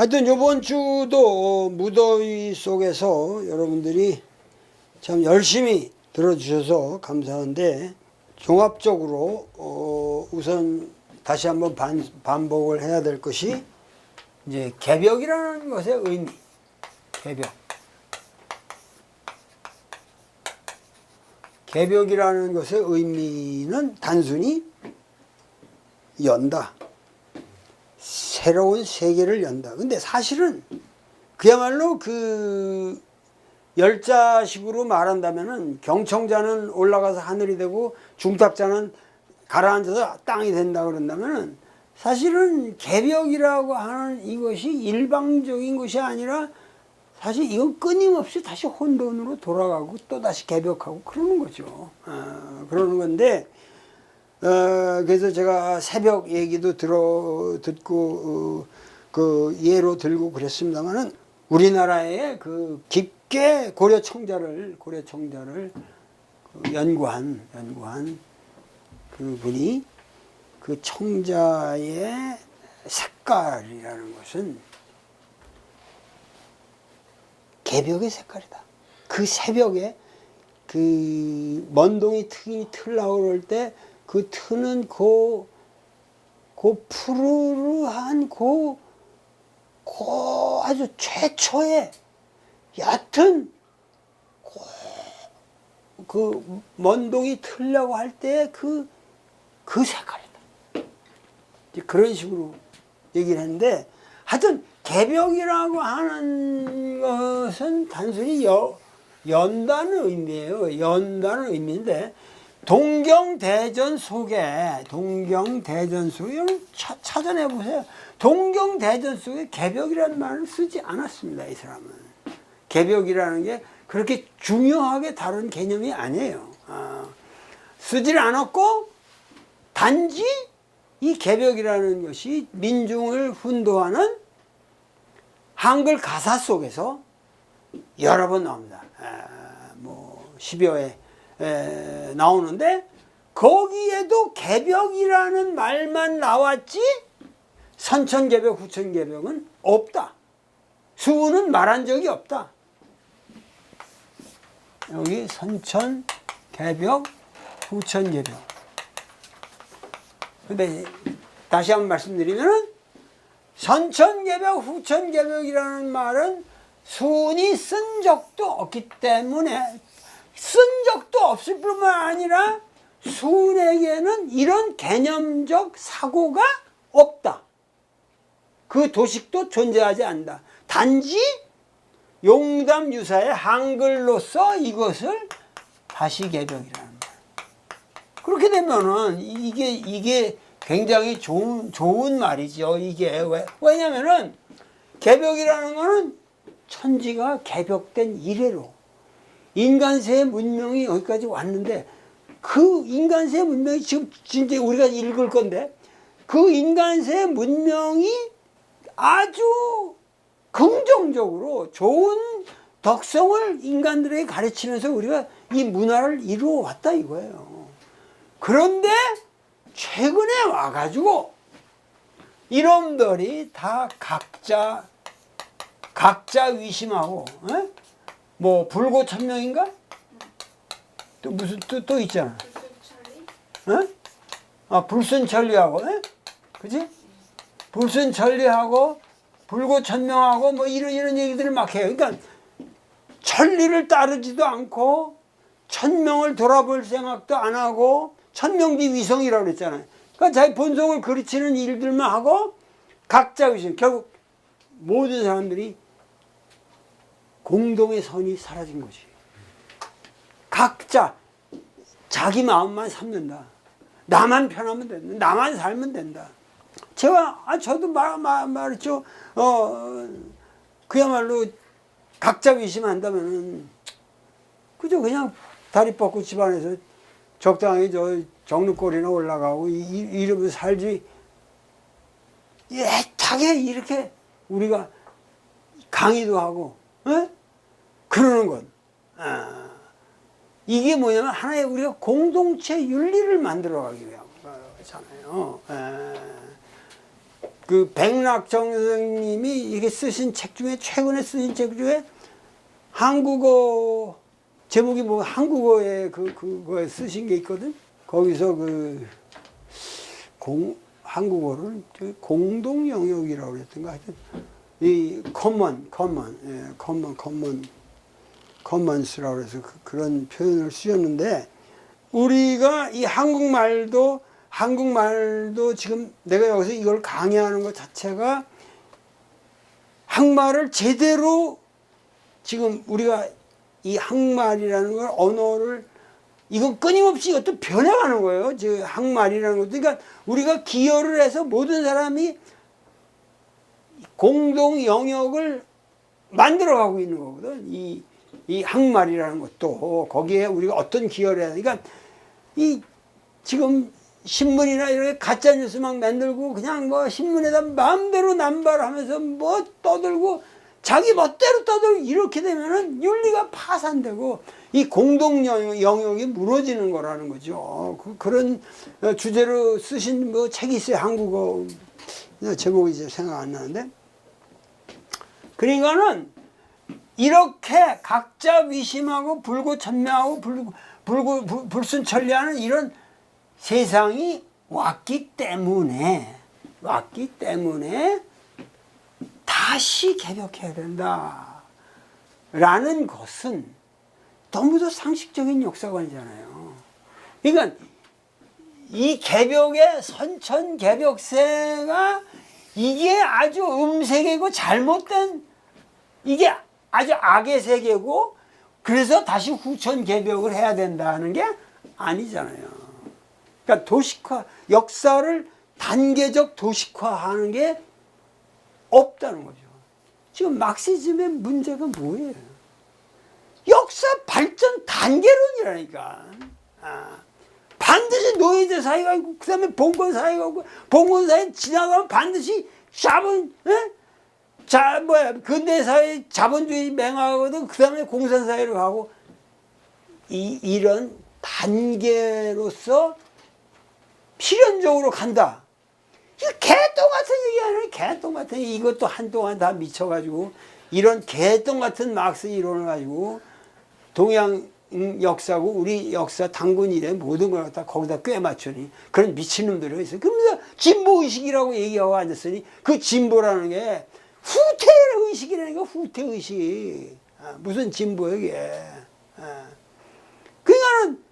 하여튼 이번 주도 무더위 속에서 여러분들이 참 열심히 들어주셔서 감사한데, 종합적으로 우선 다시 한번 반복을 해야 될 것이 이제 개벽이라는 것의 의미. 개벽. 개벽이라는 것의 의미는 단순히 연다. 새로운 세계를 연다. 근데 사실은 그야말로 그 열자식으로 말한다면은 경청자는 올라가서 하늘이 되고 중탁자는 가라앉아서 땅이 된다 그런다면은 사실은 개벽이라고 하는 이것이 일방적인 것이 아니라 사실 이건 끊임없이 다시 혼돈으로 돌아가고 또 다시 개벽하고 그러는 거죠. 그러는 건데, 그래서 제가 새벽 얘기도 듣고 그 예로 들고 그랬습니다만은 우리나라의 그 깊게 고려 청자를 연구한 그 분이 그 청자의 색깔이라는 것은 개벽의 색깔이다. 그 새벽에 그 먼동이 틀라고 그럴 때 그 트는 그 푸르르한 그 아주 최초의 얕은 그 먼동이 틀려고 할 때 그 색깔이다. 그런 식으로 얘기를 했는데, 하여튼 개벽이라고 하는 것은 단순히 연다는 의미예요. 연다는 의미인데, 동경대전 속에 찾아내 보세요. 동경대전 속에 개벽이라는 말을 쓰지 않았습니다. 이 사람은. 개벽이라는 게 그렇게 중요하게 다룬 개념이 아니에요. 쓰질 않았고, 단지 이 개벽이라는 것이 민중을 훈도하는 한글 가사 속에서 여러 번 나옵니다. 10여회 나오는데, 거기에도 개벽이라는 말만 나왔지 선천개벽, 후천개벽은 없다. 수는 말한 적이 없다. 여기 선천개벽, 후천개벽. 근데 다시 한번 말씀드리면은 선천개벽, 후천개벽이라는 말은 순이 쓴 적도 없기 때문에, 쓴 적도 없을 뿐만 아니라 순에게는 이런 개념적 사고가 없다. 그 도식도 존재하지 않는다. 단지 용담유사의 한글로서 이것을 다시 개벽이라는 거예요. 그렇게 되면은 이게 굉장히 좋은 말이죠. 이게 왜냐면은 개벽이라는 거는 천지가 개벽된 이래로 인간세의 문명이 여기까지 왔는데, 그 인간세의 문명이 지금 진짜 우리가 읽을 건데, 그 인간세의 문명이 아주 긍정적으로 좋은 덕성을 인간들에게 가르치면서 우리가 이 문화를 이루어 왔다 이거예요. 그런데 최근에 와가지고 이놈들이 다 각자 위심하고, 뭐 불고천명인가? 또 무슨 또 있잖아. 불순천리하고, 그지? 불순천리하고 불고천명하고 뭐 이런 얘기들을 막 해요. 그러니까 천리를 따르지도 않고 천명을 돌아볼 생각도 안 하고 천명비 위성이라고 그랬잖아요. 그러니까 자기 본성을 그르치는 일들만 하고 각자 위성. 결국 모든 사람들이 공동의 선이 사라진 거지. 각자 자기 마음만 삼는다. 나만 편하면 된다. 나만 살면 된다. 저도 말했죠. 그야말로 각자 위심한다면은 그저 그냥 다리 뻗고 집안에서 적당히 정릉골이나 올라가고 이러면서 살지. 애타게 이렇게 우리가 강의도 하고, 그러는 것. 이게 뭐냐면 하나의 우리가 공동체 윤리를 만들어가기 위한 거잖아요. 그 백락정 선생님이 이게 쓰신 책 중에 최근에 쓰신 책 중에 한국어 제목이 뭐 한국어에 그거에 쓰신 게 있거든. 거기서 한국어를 공동 영역이라고 그랬던가 하여튼 이 커먼스라고 해서 그런 표현을 쓰셨는데 우리가 이 한국말도 지금 내가 여기서 이걸 강의하는 것 자체가 한국말을 제대로 지금 우리가 이 한국말이라는 걸 언어를 이건 끊임없이 이것도 변해가는 거예요. 즉 한국말이라는 것도 그러니까 우리가 기여를 해서 모든 사람이 공동 영역을 만들어가고 있는 거거든. 이 한국말이라는 것도 거기에 우리가 어떤 기여를 해야 돼. 그러니까 이 지금 신문이나 이렇게 가짜 뉴스 막 만들고 그냥 뭐 신문에다 마음대로 남발하면서 뭐 떠들고 자기 멋대로 떠들고 이렇게 되면은 윤리가 파산되고 이 공동 영역이 무너지는 거라는 거죠. 그런 주제로 쓰신 뭐 책이 있어요. 한국어 제목이 이제 생각 안 나는데. 그러니까는 이렇게 각자 위심하고 불고천명하고 불순천리하는 이런 세상이 왔기 때문에 다시 개벽해야 된다 라는 것은 너무도 상식적인 역사관이잖아요. 그러니까 이 개벽의 선천개벽세가 이게 아주 음색이고 잘못된 이게 아주 악의 세계고 그래서 다시 후천개벽을 해야 된다는 게 아니잖아요. 그러니까 도식화, 역사를 단계적 도식화하는 게 없다는 거죠. 지금 막시즘의 문제가 뭐예요? 역사 발전 단계론이라니까. 반드시 노예제 사회가 있고 그 다음에 봉건 사회가 있고 봉건 사회 지나가면 반드시 근대사회 자본주의 맹하거든. 그 다음에 공산사회로 가고 이런 단계로서 필연적으로 간다. 이거 개똥 같은 얘기 아니에요. 개똥 같은 얘기. 이것도 한동안 다 미쳐가지고 이런 개똥 같은 막스 이론을 가지고 동양 역사고 우리 역사 당군 이래 모든 걸 갖다 거기다 꿰 맞추니 그런 미친놈들이 있어요. 그러면서 진보의식이라고 얘기하고 앉았으니 그 진보라는 게 후퇴의식이라니까. 후퇴의식. 무슨 진보야 이게. 그러니까는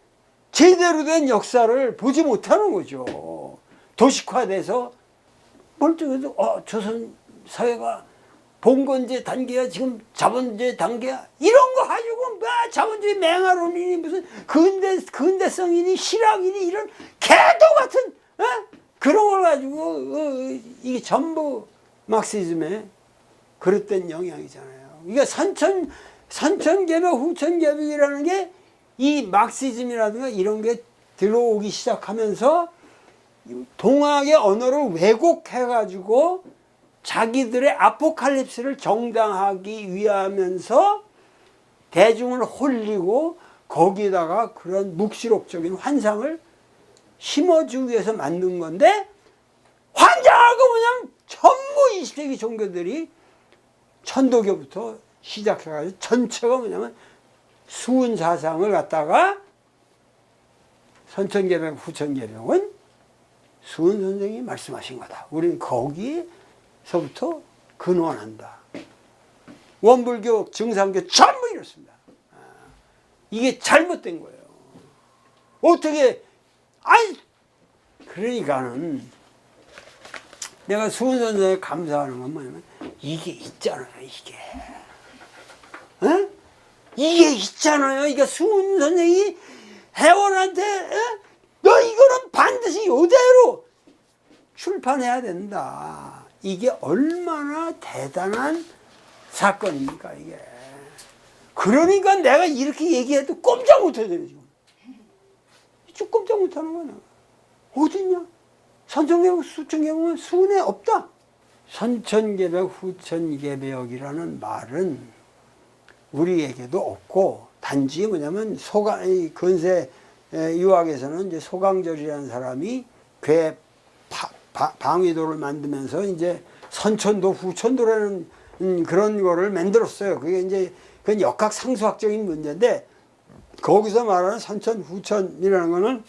제대로 된 역사를 보지 못하는 거죠. 도식화돼서 멀쩡해도 조선 사회가 봉건제 단계야 지금 자본주의 단계야 이런 거 가지고 뭐 자본주의 맹아론이니 무슨 근대성이니 실학이니 이런 개도 같은 그런 걸 가지고 이게 전부 막시즘의 그릇된 영향이잖아요. 이게 선천개벽 후천개벽이라는 게 이 막시즘이라든가 이런 게 들어오기 시작하면서 동학의 언어를 왜곡해가지고 자기들의 아포칼립스를 정당하기 위하면서 대중을 홀리고 거기다가 그런 묵시록적인 환상을 심어주기 위해서 만든 건데 환장하고 뭐냐면 전부 20세기 종교들이 천도교부터 시작해가지고 전체가 뭐냐면 수은 사상을 갖다가 선천개벽 후천개벽은 수은 선생이 말씀하신 거다. 우리는 거기서부터 근원한다. 원불교, 증산교 전부 이렇습니다. 이게 잘못된 거예요. 어떻게 그러니까는 내가 수은 선생에 감사하는 건 뭐냐면 이게 있잖아요. 이게 있잖아요. 이게 수은 선생이 회원한테 너 이거는 반드시 이대로 출판해야 된다. 이게 얼마나 대단한 사건입니까 이게. 그러니까 내가 이렇게 얘기해도 꼼짝 못하잖아요. 지금 꼼짝 못하는 거야. 어딨냐? 선천개벽 후천개벽은 수은에 없다. 선천개벽 후천개벽이라는 말은 우리에게도 없고 단지 뭐냐면 근세 유학에서는 이제 소강절이라는 사람이 방위도를 만들면서 이제 선천도 후천도라는 그런 거를 만들었어요. 그게 이제 그건 역학상수학적인 문제인데 거기서 말하는 선천 후천이라는 거는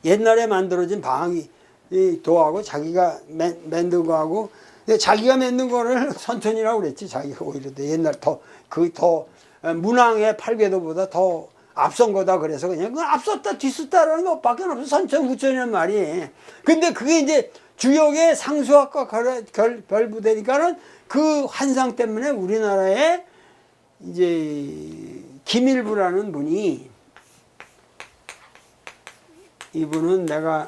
옛날에 만들어진 방위도하고 자기가 만든 거하고 근데 자기가 만든 거를 선천이라고 그랬지. 자기가 오히려 옛날 더 문왕의 팔궤도보다 더 앞선 거다 그래서 그냥 그 앞섰다 뒤섰다라는 것밖에 없어. 선천 후천이라는 말이. 근데 그게 이제 주역의 상수학과 결부되니까는 그 환상 때문에 우리나라에 이제 김일부라는 분이 이분은 내가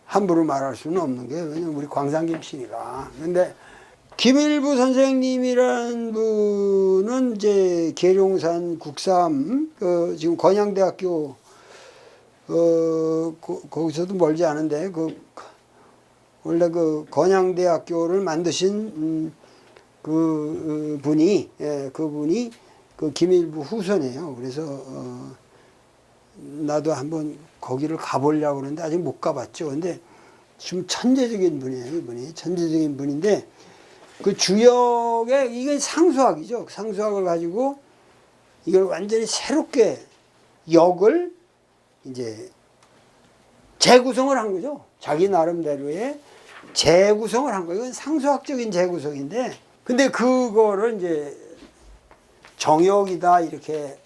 함부로 말할 수는 없는 게 왜냐면 우리 광산김씨니까. 근데 김일부 선생님이라는 분은 이제 계룡산 국삼 지금 건양대학교 거기서도 멀지 않은데 원래 그 건양대학교를 만드신 그분이 그 김일부 후손이에요. 그래서 나도 한번 거기를 가보려고 그러는데 아직 못 가봤죠. 근데 좀 천재적인 분이에요. 이분이 천재적인 분인데 그 주역에 이게 상수학이죠. 상수학을 가지고 이걸 완전히 새롭게 역을 이제 재구성을 한 거죠. 자기 나름대로의 재구성을 한 거예요. 이건 상수학적인 재구성인데 근데 그거를 이제 정역이다 이렇게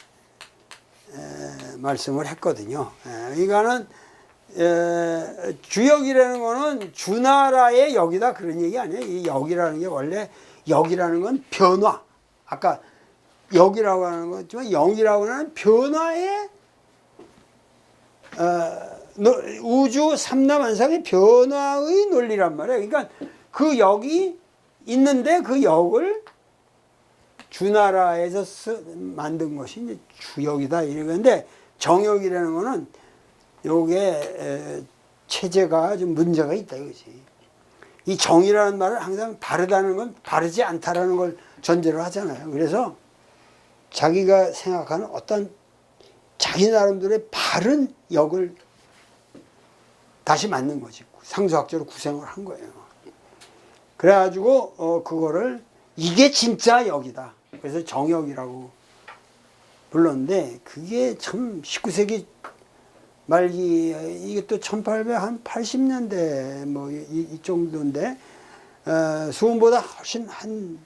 말씀을 했거든요. 이거는 주역이라는 거는 주나라의 역이다 그런 얘기 아니에요. 이 역이라는 게 원래 역이라는 건 변화. 아까 역이라고 하는 거지만 영이라고 하는 변화의 우주 삼라만상의 변화의 논리란 말이에요. 그러니까 그 역이 있는데 그 역을 주나라에서 만든 것이 이제 주역이다 이러는데 정역이라는 거는 요게 체제가 좀 문제가 있다 이거지. 이 정이라는 말은 항상 바르다는 건 바르지 않다라는 걸 전제로 하잖아요. 그래서 자기가 생각하는 어떤 자기 나름대로의 바른 역을 다시 만든 거지. 상수학적으로 구성을 한 거예요. 그래가지고 그거를 이게 진짜 역이다. 그래서 정역이라고 불렀는데 그게 참 19세기 말기 이게 또 1880년대 뭐 이 정도인데 수원보다 훨씬 한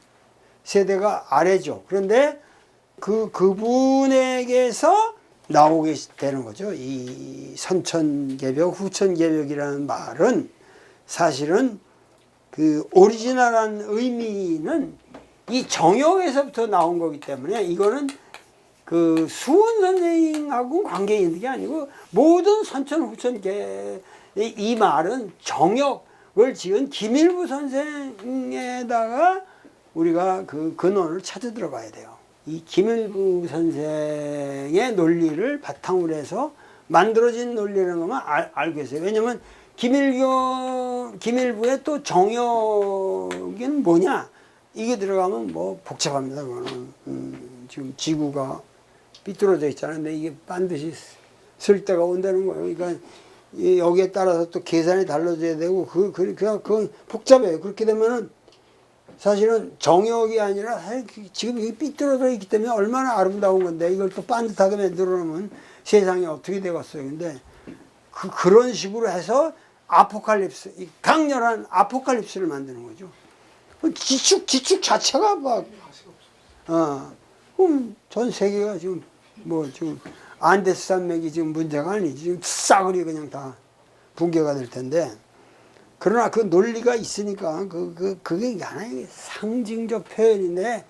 세대가 아래죠. 그런데 그분에게서 나오게 되는 거죠. 이 선천개벽, 후천개벽이라는 말은 사실은 그 오리지널한 의미는 이 정역에서부터 나온 거기 때문에 이거는 그 수원 선생하고 관계 있는 게 아니고 모든 선천 후천계 이 말은 정역을 지은 김일부 선생에다가 우리가 그 근원을 찾아 들어가야 돼요. 이 김일부 선생의 논리를 바탕으로 해서 만들어진 논리라는 것만 알고 계세요. 왜냐면 김일부의 또 정역은 뭐냐? 이게 들어가면 뭐 복잡합니다. 그거는 지금 지구가 삐뚤어져 있잖아요. 근데 이게 반드시 쓸 때가 온다는 거예요. 그러니까 여기에 따라서 또 계산이 달라져야 되고 그건 복잡해요. 그렇게 되면은 사실은 정역이 아니라 지금 이게 삐뚤어져 있기 때문에 얼마나 아름다운 건데 이걸 또 반듯하게 만들어 놓으면 세상이 어떻게 되겠어요. 근데 그런 식으로 해서 아포칼립스, 강렬한 아포칼립스를 만드는 거죠. 지축 자체가 막, 전 세계가 지금 지금 안데스 산맥이 지금 문제가 아니지. 지금 싸그리 그냥 다 붕괴가 될 텐데. 그러나 그 논리가 있으니까 그게 하나의 상징적 표현인데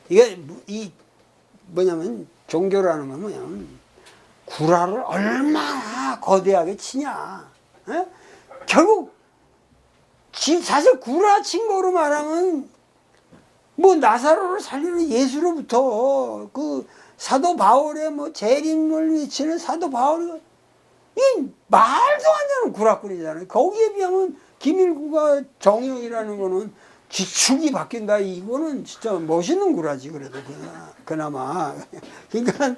이게 뭐냐면 종교라는 건 뭐냐면 구라를 얼마나 거대하게 치냐. 에? 결국 사실 구라친 거로 말하면 뭐 나사로를 살리는 예수로부터 그 사도 바울의 뭐 재림을 외치는 사도 바울이 이 말도 안 되는 구라꾼이잖아요. 거기에 비하면 김일구가 정역이라는 거는 지축이 바뀐다. 이거는 진짜 멋있는 구라지 그래도 그나마. 그러니까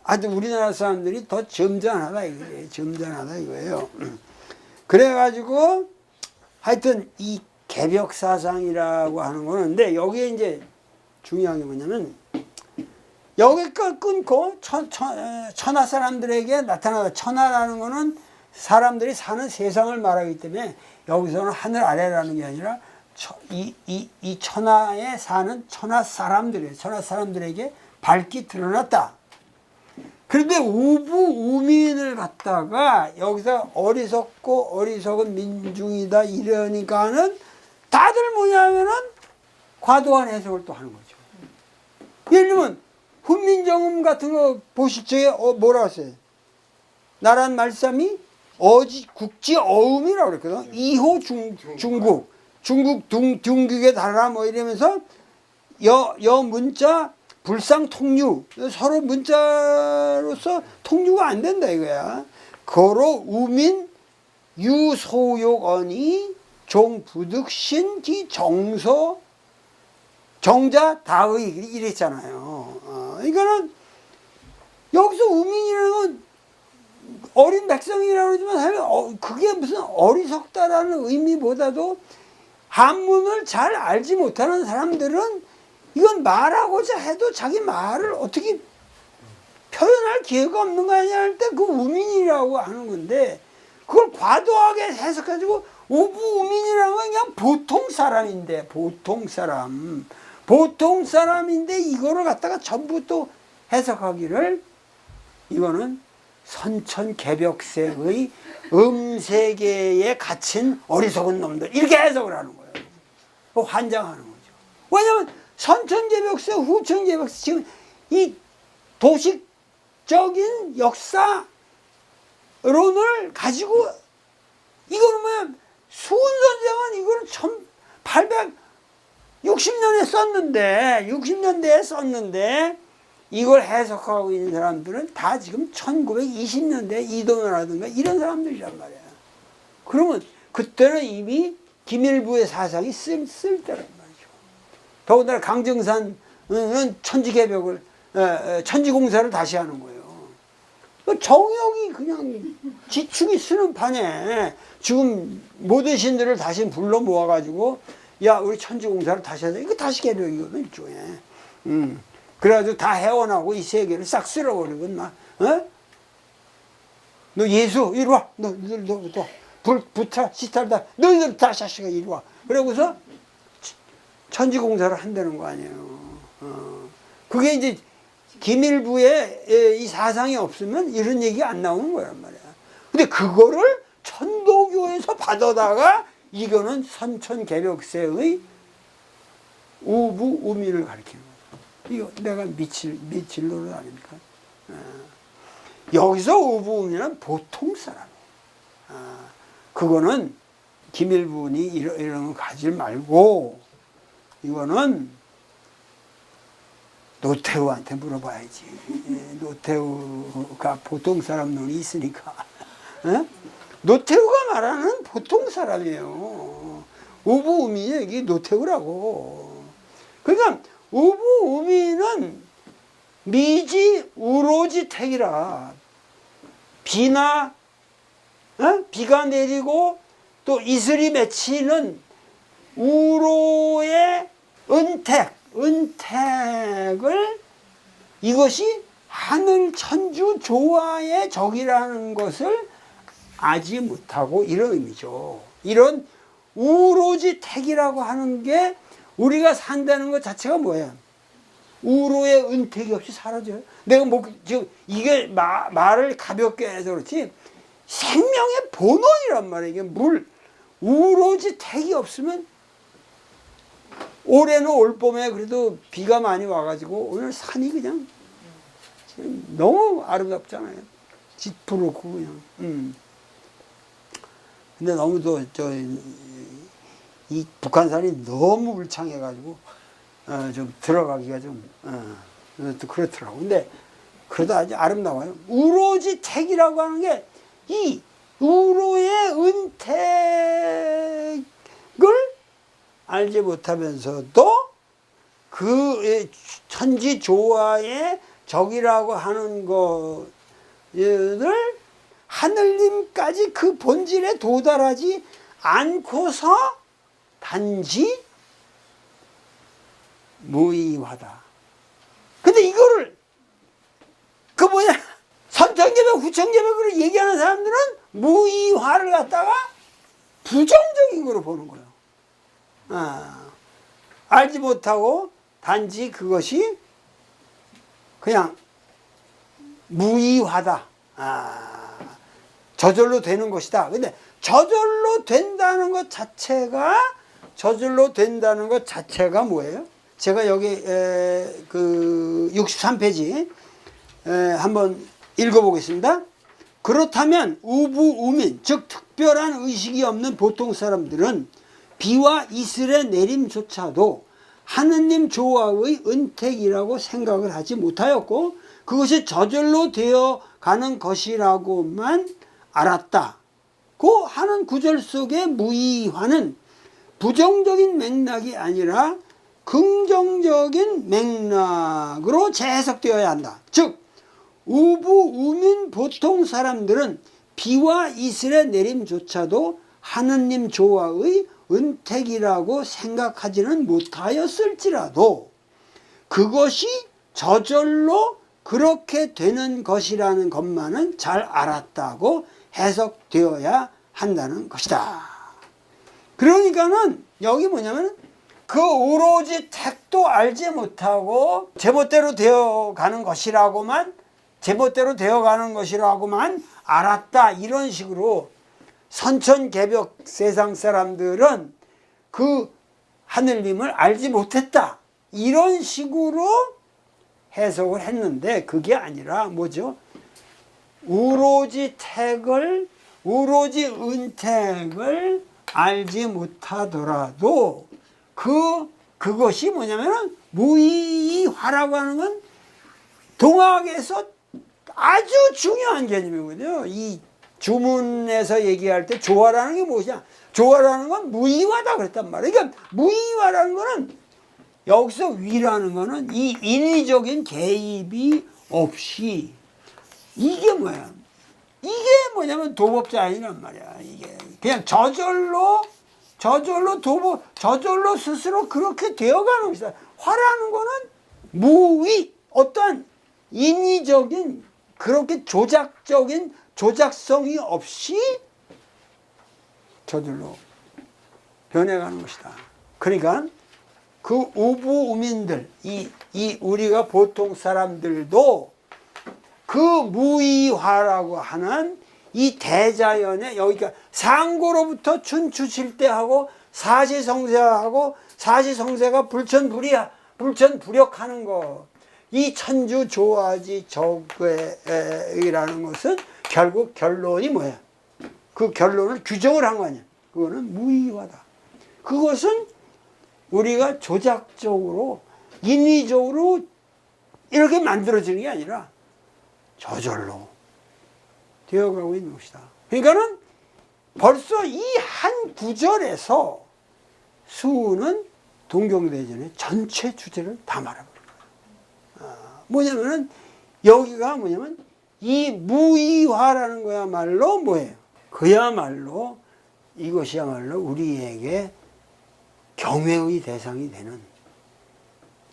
아주 우리나라 사람들이 더 점잖하다 이거예요. 점잖하다 이거예요. 그래가지고 하여튼 이 개벽 사상이라고 하는 거는, 근데 여기에 이제 중요한 게 뭐냐면 여기까지 끊고 천하 사람들에게 나타나다. 천하라는 거는 사람들이 사는 세상을 말하기 때문에 여기서는 하늘 아래라는 게 아니라 이 천하에 사는 천하 사람들이에요. 천하 사람들에게 밝게 드러났다. 그런데 우부우민을 갖다가 여기서 어리석고 어리석은 민중이다 이러니까는 다들 뭐냐면은 과도한 해석을 또 하는 거죠. 예를 들면 훈민정음 같은 거 보실 적에 뭐라고 했어요? 나란 말씀이 국지어음이라고 그랬거든. 2호 중국 둥국에 달하라 뭐 이러면서 여 문자 불상통유, 서로 문자로서 통유가 안 된다 이거야. 거로 우민 유소욕언이 종부득신 정서 정자 다의 이랬잖아요. 이거는 여기서 우민이라는 건 어린 백성이라고 그러지만 그게 무슨 어리석다라는 의미보다도 한문을 잘 알지 못하는 사람들은 이건 말하고자 해도 자기 말을 어떻게 표현할 기회가 없는 거 아니냐 할 때 그 우민이라고 하는 건데, 그걸 과도하게 해석해가지고 우부우민이라는 건 그냥 보통 사람인데, 보통 사람인데 이거를 갖다가 전부 또 해석하기를 이거는 선천개벽세의 음세계에 갇힌 어리석은 놈들 이렇게 해석을 하는 거예요. 환장하는 거죠. 왜냐하면 선천개벽세, 후천개벽세, 지금 이 도식적인 역사론을 가지고 이거는 뭐야, 수훈 선생은 이거는 1860년에 썼는데, 60년대에 썼는데 이걸 해석하고 있는 사람들은 다 지금 1920년대 이동현이라든가 이런 사람들이란 말이야. 그러면 그때는 이미 김일부의 사상이 쓸 때란 말이죠. 더군다나 강정산은 천지개벽을, 천지공사를 다시 하는 거예요. 정역이 그냥 지축이 쓰는 판에 지금 모든 신들을 다시 불러 모아가지고 야 우리 천지공사를 다시 하자. 이거 다시 개벽이거든 일종의. 그래가지고 다 해원하고 이 세계를 싹 쓸어버리고 막, 너 예수 이리 와, 너희들 부타 시탈다, 너희들 다 자식아 이리 와. 그러고서 천지공사를 한다는 거 아니에요. 그게 이제 김일부의 이 사상이 없으면 이런 얘기가 안 나오는 거란 말이야. 근데 그거를 천도교에서 받아다가 이거는 선천개벽세의 우부우미를 가리키는 거야. 이거 내가 미칠 노릇 아닙니까? 여기서 우부우미는 보통 사람이에요. 그거는 김일분이 이런 거 가지 말고 이거는 노태우한테 물어봐야지. 노태우가 보통 사람 눈이 있으니까. 노태우가 말하는 보통 사람이에요. 우부우미 이게 노태우라고. 그러니까 우부우미는 미지 우로지택이라. 비가 내리고 또 이슬이 맺히는 우로의 은택을 이것이 하늘 천주 조화의 적이라는 것을 알지 못하고 이런 의미죠. 이런 우로지택이라고 하는 게 우리가 산다는 것 자체가 뭐야? 우로의 은택이 없이 사라져요. 내가 지금 이게 말을 가볍게 해서 그렇지 생명의 본원이란 말이에요. 이게 우로지택이 없으면 올해는 올봄에 그래도 비가 많이 와가지고 오늘 산이 그냥 너무 아름답잖아요. 짙푸르고 그냥. 근데 너무 이 북한산이 너무 울창해가지고 좀 들어가기가 좀 또 그렇더라고. 근데 그래도 아주 아름다워요. 우로지택이라고 하는 게 이 우로의 은택을 알지 못하면서도 그 천지 조화의 적이라고 하는 것을 하늘님까지 그 본질에 도달하지 않고서 단지 무의화다. 근데 이거를 선천개벽, 후천개벽으로 얘기하는 사람들은 무의화를 갖다가 부정적인 거로 보는 거예요. 알지 못하고 단지 그것이 그냥 무의화다. 저절로 되는 것이다. 근데 저절로 된다는 것 자체가 뭐예요? 제가 여기 그 63페이지 한번 읽어보겠습니다. 그렇다면 우부우민, 즉 특별한 의식이 없는 보통 사람들은 비와 이슬의 내림조차도 하느님 조화의 은택이라고 생각을 하지 못하였고 그것이 저절로 되어 가는 것이라고만 알았다고 하는 구절 속의 무의화는 부정적인 맥락이 아니라 긍정적인 맥락으로 재해석되어야 한다. 즉 우부우민 보통 사람들은 비와 이슬의 내림조차도 하느님 조화의 은택이라고 생각하지는 못하였을지라도 그것이 저절로 그렇게 되는 것이라는 것만은 잘 알았다고 해석되어야 한다는 것이다. 그러니까는 여기 뭐냐면 그 오로지 택도 알지 못하고 제멋대로 되어가는 것이라고만 알았다. 이런 식으로 선천개벽 세상 사람들은 그 하늘님을 알지 못했다. 이런 식으로 해석을 했는데 그게 아니라 뭐죠? 오로지 은택을 알지 못하더라도 그것이 뭐냐면은 무의화라고 하는 건 동학에서 아주 중요한 개념이거든요. 이 주문에서 얘기할 때 조화라는 게 무엇이냐? 조화라는 건 무의화다 그랬단 말이에요. 그러니까 무의화라는 거는 여기서 위라는 거는 이 인위적인 개입이 없이 이게 뭐야? 이게 뭐냐면 도법자이란 말이야. 이게 그냥 저절로 스스로 그렇게 되어가는 것이다. 화라는 거는 무의, 어떠한 인위적인 그렇게 조작성이 없이 저절로 변해가는 것이다. 그러니까 그 우부우민들, 이 우리가 보통 사람들도 그 무의화라고 하는 이 대자연의 여기가 상고로부터 춘추칠대하고 사시성세가 불천불역하는 것, 이 천주조화지 적의라는 것은 결국 결론이 뭐야? 그 결론을 규정을 한 거 아니야? 그거는 무의화다. 그것은 우리가 조작적으로 인위적으로 이렇게 만들어지는 게 아니라 저절로 되어가고 있는 것이다. 그러니까는 벌써 이 한 구절에서 수는 동경대전의 전체 주제를 다 말해버린 거예요. 뭐냐면은 여기가 뭐냐면 이 무의화라는 거야말로 뭐예요? 그야말로 이것이야말로 우리에게 경외의 대상이 되는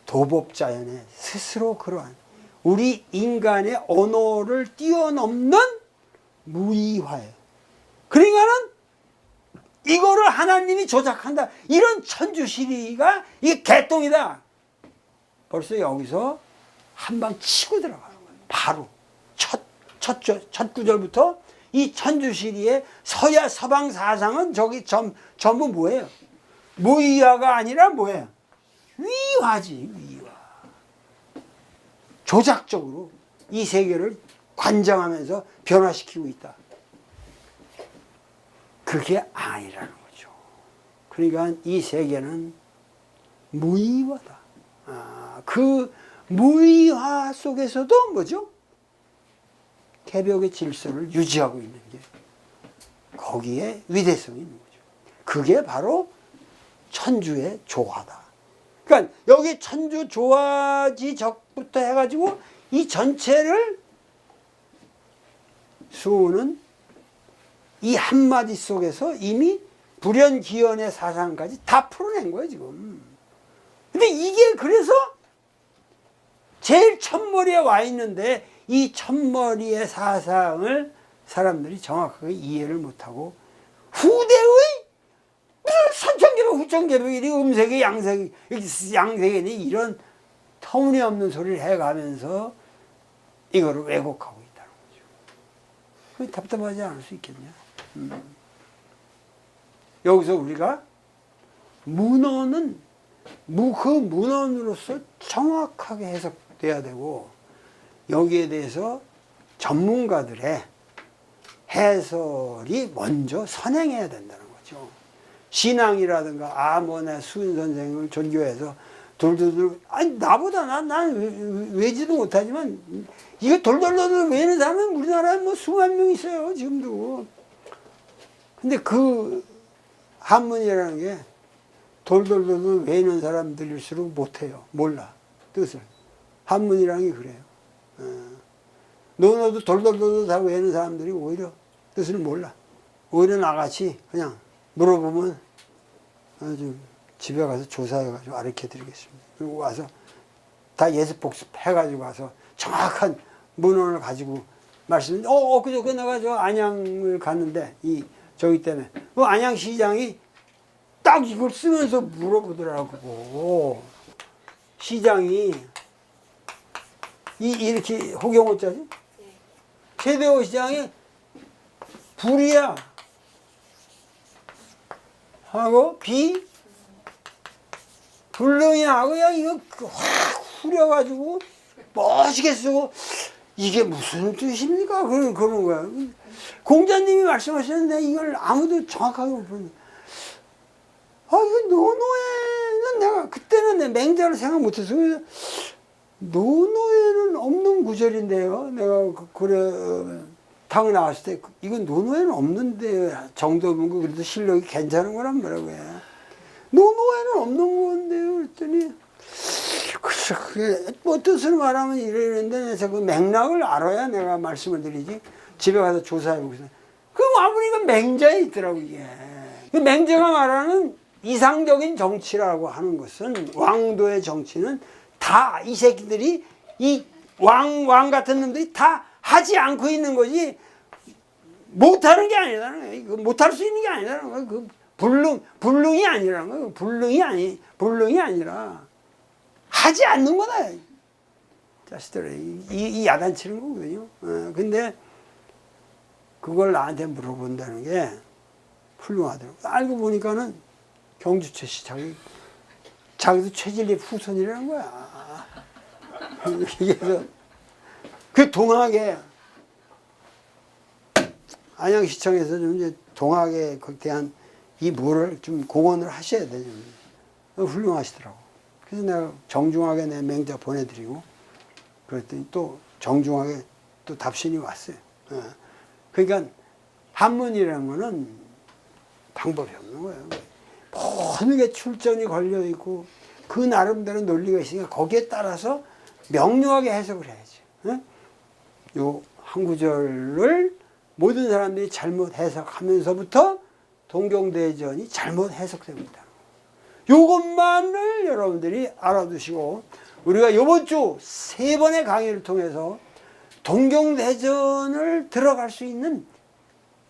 도법자연의 스스로 그러한 우리 인간의 언어를 뛰어넘는 무의화예요. 그러니까는 이거를 하나님이 조작한다. 이런 천주시리가 이게 개똥이다. 벌써 여기서 한 방 치고 들어가는 거예요. 바로 첫 구절부터 이 천주시리의 서야 서방 사상은 저기 전부 뭐예요? 무의화가 아니라 뭐예요? 위화지, 위화. 조작적으로 이 세계를 관장하면서 변화시키고 있다. 그게 아니라는 거죠. 그러니까 이 세계는 무의화다. 그 무의화 속에서도 뭐죠? 개벽의 질서를 유지하고 있는 게 거기에 위대성이 있는 거죠. 그게 바로 천주의 조화다. 그러니까 여기 천주 조화지 적부터 해가지고 이 전체를 수호는 이 한마디 속에서 이미 불연기연의 사상까지 다 풀어낸 거예요, 지금. 근데 이게 그래서 제일 첫머리에 와 있는데 이 첫머리의 사상을 사람들이 정확하게 이해를 못하고 후대의 무슨 선천개벽, 후천개벽이니 음색이 양색이니 이런 터무니없는 소리를 해가면서 이거를 왜곡하고 있다는 거죠. 그게 답답하지 않을 수 있겠냐. 여기서 우리가 문헌은 그 문헌으로서 정확하게 해석돼야 되고 여기에 대해서 전문가들의 해설이 먼저 선행해야 된다는 거죠. 신앙이라든가 내 수인 선생을 존경해서 돌돌돌 아니 나보다 난 외지도 못하지만 이거 돌돌돌 외는 사람은 우리나라에 뭐 수만 명 있어요 지금도. 근데 그 한문이라는 게 돌돌돌 외는 사람들일수록 못해요. 몰라 뜻을. 한문이라는 게 그래요. 너도 돌돌돌 다 외는 사람들이 오히려 뜻을 몰라. 오히려 나같이 그냥 물어보면 좀 집에 가서 조사해가지고 가르쳐 드리겠습니다. 그리고 와서 다 예습복습 해가지고 와서 정확한 문헌을 가지고 말씀. 그저께 내가 저 안양을 갔는데 저기 때문에 그 안양시장이 딱 이걸 쓰면서 물어보더라고. 시장이 이렇게 호경호자지? 최대호 시장이 불이야 하고 불능이 하고 그냥 이거 확 후려가지고 멋지게 쓰고 이게 무슨 뜻입니까? 그런 거야. 공자님이 말씀하셨는데 이걸 아무도 정확하게 못 보는. 이거 노노에는 내가 그때는 내 맹자를 생각 못해서 노노에는 없는 구절인데요. 내가 그래 당 나왔을 때 이건 노노에는 없는데 정도면 그래도 실력이 괜찮은 거란 말이에요. 노노에는 없는 건데요. 그랬더니 글쎄 그게 뭐 뜻을 말하면 이러는데 그 맥락을 알아야 내가 말씀을 드리지. 집에 가서 조사해보고서 그럼 와보니까 맹자에 있더라고 이게. 그 맹자가 말하는 이상적인 정치라고 하는 것은 왕도의 정치는 다 이 새끼들이 이 왕 같은 놈들이 다 하지 않고 있는 거지 못하는 게 아니라는 거예요. 못할 수 있는 게 아니라는 거예요. 그 불능이 아니라는 거예요. 불능이 아니라 하지 않는 거다. 자식들 이 야단치는 거거든요. 근데 그걸 나한테 물어본다는 게 훌륭하더라고. 알고 보니까는 경주최 씨 자기도 최진립 후손이라는 거야. 그래서 그 동학에 안양시청에서 좀 이제 동학에 대한 이 뭐를 좀 공헌을 하셔야 되죠. 훌륭하시더라고. 그래서 내가 정중하게 내 맹자 보내드리고 그랬더니 또 정중하게 또 답신이 왔어요. 그러니까 한문이라는 거는 방법이 없는 거예요. 모든 게 출전이 걸려 있고 그 나름대로 논리가 있으니까 거기에 따라서 명료하게 해석을 해야지. 요 한 구절을 모든 사람들이 잘못 해석하면서부터 동경대전이 잘못 해석됩니다. 요것만을 여러분들이 알아두시고 우리가 이번 주 3번의 강의를 통해서 동경대전을 들어갈 수 있는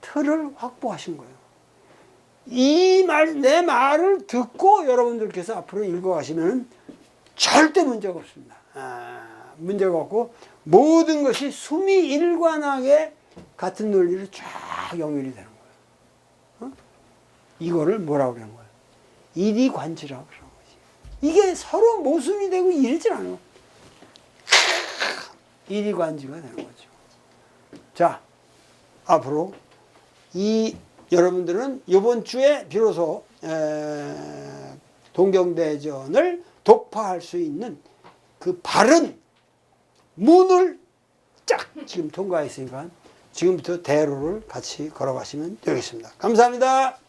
틀을 확보하신 거예요. 내 말을 듣고 여러분들께서 앞으로 읽어가시면 절대 문제가 없습니다. 문제가 없고 모든 것이 수미일관하게 같은 논리로 쫙 연결이 되는 거예요. 이거를 뭐라고 그러는 거예요? 일이관지라고 그러는 거지. 이게 서로 모순이 되고 이러질 않아요. 일이관지가 되는 거죠. 자, 앞으로 여러분들은 이번 주에 비로소 동경대전을 독파할 수 있는 그 바른 문을 쫙 지금 통과했으니까 지금부터 대로를 같이 걸어가시면 되겠습니다. 감사합니다.